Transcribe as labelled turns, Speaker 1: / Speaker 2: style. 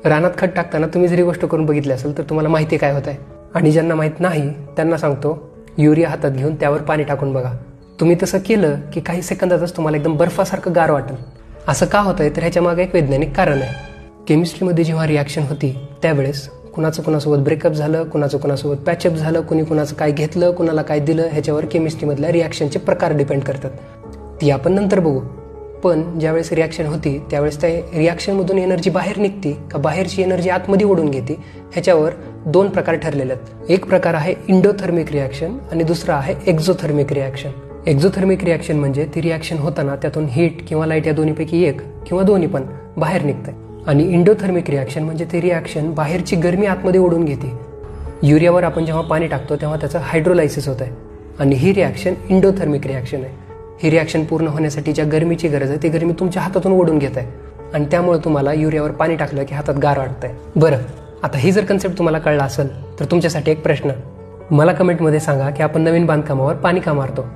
Speaker 1: रानात खत टाकताना तुम्ही जरी गोष्ट करून बघितली असेल तर तुम्हाला माहिती काय होत आहे. आणि ज्यांना माहीत नाही त्यांना सांगतो, युरिया हातात घेऊन त्यावर पाणी टाकून बघा. तुम्ही तसं केलं की काही सेकंदातच तुम्हाला एकदम बर्फासारखं गार वाटेल. असं का होतंय तर ह्याच्या मागे एक वैज्ञानिक कारण आहे. केमिस्ट्रीमध्ये जेव्हा रिॲक्शन होती त्यावेळेस कुणाचं कुणासोबत ब्रेकअप झालं, कुणाचं कुणासोबत पॅचअप झालं, कुणी कुणाचं काय घेतलं, कुणाला काय दिलं, ह्याच्यावर केमिस्ट्रीमधल्या रिॲक्शनचे प्रकार डिपेंड करतात. ती आपण नंतर बघू. पण ज्यावेळेस रिॲक्शन होती त्यावेळेस त्या रिॲक्शनमधून एनर्जी बाहेर निघते का बाहेरची एनर्जी आतमध्ये ओढून घेते, ह्याच्यावर 2 प्रकार ठरलेले आहेत. एक प्रकार आहे इंडोथर्मिक रिॲक्शन आणि दुसरा आहे एक्झोथर्मिक रिॲक्शन. एक्झोथर्मिक रिॲक्शन म्हणजे ती रिॲक्शन होताना त्यातून हीट किंवा लाईट या दोन्हीपैकी एक किंवा दोन्ही पण बाहेर निघतंय. आणि इंडोथर्मिक रिॲक्शन म्हणजे ते रिॲक्शन बाहेरची गरमी आतमध्ये ओढून घेते. युरियावर आपण जेव्हा पाणी टाकतो तेव्हा त्याचं हायड्रोलायसिस होत आहे आणि ही रिॲक्शन इंडोथर्मिक रिॲक्शन आहे. ही रिॲक्शन पूर्ण होण्यासाठी ज्या गरमीची गरज आहे ती गरमी तुमच्या हातातून ओढून घेत आहे आणि त्यामुळे तुम्हाला युरियावर पाणी टाकलं की हातात गार वाटतंय. बरं, आता ही जर कन्सेप्ट तुम्हाला कळला असेल तर तुमच्यासाठी एक प्रश्न. मला कमेंटमध्ये सांगा की आपण नवीन बांधकामावर पाणी का मारतो.